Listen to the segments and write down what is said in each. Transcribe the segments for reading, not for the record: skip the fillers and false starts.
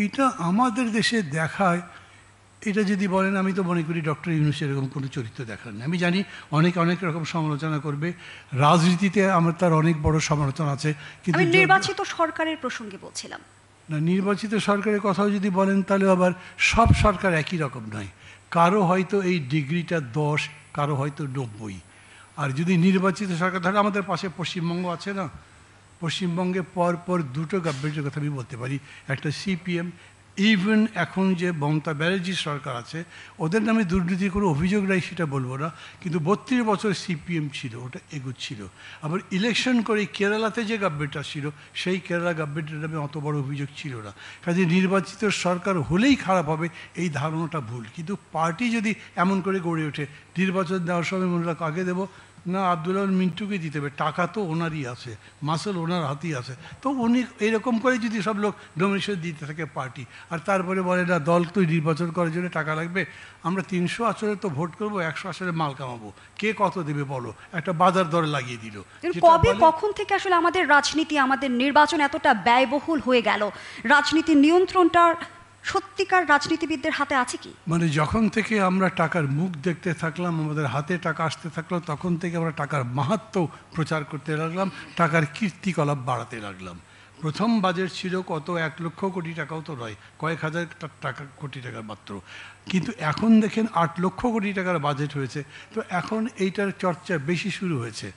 এইটা আমাদের দেশে দেখায়, এটা যদি বলেন, আমি তো মনে করি ডক্টর ইউনূস এরকম কোনো চরিত্র দেখান না। আমি জানি অনেক অনেক রকম সমালোচনা করবে, রাজনীতিতে আমার তার অনেক বড় সমালোচনা আছে, কিন্তু আমি নির্বাচিত সরকারের প্রসঙ্গে বলছিলাম না। নির্বাচিত সরকারের কথাও যদি বলেন তাহলে আবার সব সরকার একই রকম নয়। কারো হয়তো এই ডিগ্রিটা 10, কারো হয়তো 90। আর যদি নির্বাচিত সরকার, ধরে আমাদের পাশে পশ্চিমবঙ্গ আছে না, পশ্চিমবঙ্গে পর দুটো গভর্নমেন্টের কথা আমি বলতে পারি, একটা সিপিএম, ইভেন এখন যে মমতা ব্যানার্জির সরকার আছে, ওদের নামে দুর্নীতির কোনো অভিযোগ নাই সেটা বলবো না, কিন্তু 32 বছর সিপিএম ছিল, ওটা এগোচ্ছিল। আবার ইলেকশন করে কেরালাতে যে গভর্নমেন্ট আসছিল, সেই কেরালা গভর্নমেন্টের নামে অত বড় অভিযোগ ছিল না। কাজে নির্বাচিত সরকার হলেই খারাপ হবে এই ধারণাটা ভুল। কিন্তু পার্টি যদি এমন করে গড়ে ওঠে, নির্বাচন দেওয়ার সময় মনে রাখ আগে দেবো না, আব্দুল্লাহ মিন্টুকে দিতে হবে, টাকা তো ওনারই আছে, মাসল ওনার হাতেই আছে, তো উনি এরকম করে যদি সব লোক ডোমিনেশন দিতে থাকে পার্টি, আর তারপরে বলে না দল তো নির্বাচন করার জন্য টাকা লাগবে, আমরা 300 আসরে তো ভোট করবো, 100 আসরে মাল কামাবো, কে কত দেবে বলো, একটা বাজার দরে লাগিয়ে দিল। কবে কখন থেকে আসলে আমাদের রাজনীতি, আমাদের নির্বাচন এতটা ব্যয়বহুল হয়ে গেল? রাজনীতির নিয়ন্ত্রণটা সত্যিকার রাজনীতিবিদদের হাতে আছে কি? মানে যখন থেকে আমরা টাকার মুখ দেখতে থাকলাম, আমাদের হাতে টাকা আসতে থাকলো, তখন থেকে আমরা টাকার মাহাত্ম্য প্রচার করতে লাগলাম, টাকার কীর্তিকলাপ বাড়াতে লাগলাম। প্রথম বাজেট ছিল কত, 1 লক্ষ কোটি টাকাও তো নয়, কয়েক হাজার কোটি টাকা মাত্র, কিন্তু এখন দেখেন 8 লক্ষ কোটি টাকার বাজেট হয়েছে। তো এখন এইটার চর্চা বেশি শুরু হয়েছে।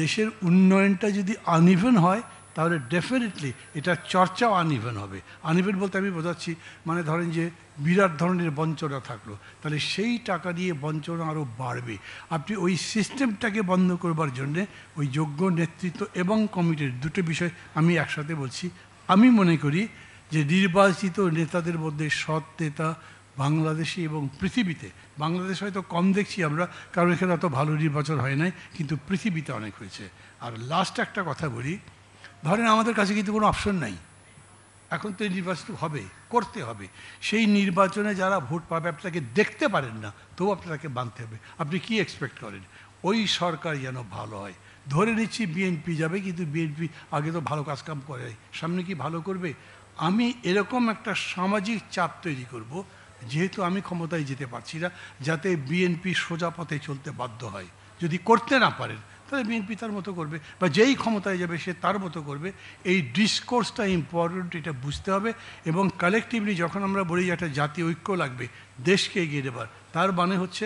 দেশের উন্নয়নটা যদি আনইভেন হয় তাহলে ডেফিনেটলি এটার চর্চাও আনইভেন হবে। আনইভেন বলতে আমি বোঝাচ্ছি, মানে ধরেন যে বিরাট ধরনের বঞ্চনা থাকলো, তাহলে সেই টাকা দিয়ে বঞ্চনা আরও বাড়বে। আপনি ওই সিস্টেমটাকে বন্ধ করবার জন্যে ওই যোগ্য নেতৃত্ব এবং কমিটির দুটো বিষয় আমি একসাথে বলছি। আমি মনে করি যে নির্বাচিত নেতাদের মধ্যে সৎ নেতা বাংলাদেশে এবং পৃথিবীতে, বাংলাদেশ হয়তো কম দেখছি আমরা, কারণ এখানে অত ভালো নির্বাচন হয় নাই, কিন্তু পৃথিবীতে অনেক হয়েছে। আর লাস্ট একটা কথা বলি, ধরেন আমাদের কাছে কিন্তু কোনো অপশন নাই, এখন তো নির্বাচন হবে, করতে হবে। সেই নির্বাচনে যারা ভোট পাবে আপনি তাকে দেখতে পারেন না, তবু আপনাকে মানতে হবে। আপনি কি এক্সপেক্ট করেন? ওই সরকার যেন ভালো হয়। ধরে নিচ্ছি বিএনপি যাবে, কিন্তু বিএনপি আগে তো ভালো কাজকাম করে, সামনে কি ভালো করবে? আমি এরকম একটা সামাজিক চাপ তৈরি করব, যেহেতু আমি ক্ষমতায় যেতে পারছি না, যাতে বিএনপি সোজা পথে চলতে বাধ্য হয়। যদি করতে না পারেন তাহলে বিএনপি তার মতো করবে, বা যেই ক্ষমতায় যাবে সে তার মতো করবে। এই ডিসকোর্সটা ইম্পর্টেন্ট, এটা বুঝতে হবে। এবং কালেকটিভলি যখন আমরা বলি যে একটা জাতীয় ঐক্য লাগবে দেশকে এগিয়ে দেবার, তার মানে হচ্ছে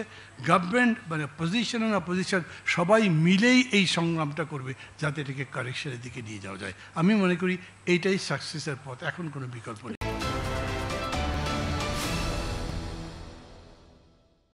গভর্নমেন্ট, মানে পজিশন না পজিশন, সবাই মিলেই এই সংগ্রামটা করবে যাতে এটাকে কারেকশনের দিকে নিয়ে যাওয়া যায়। আমি মনে করি এইটাই সাকসেসের পথ, এখন কোনো বিকল্প নেই।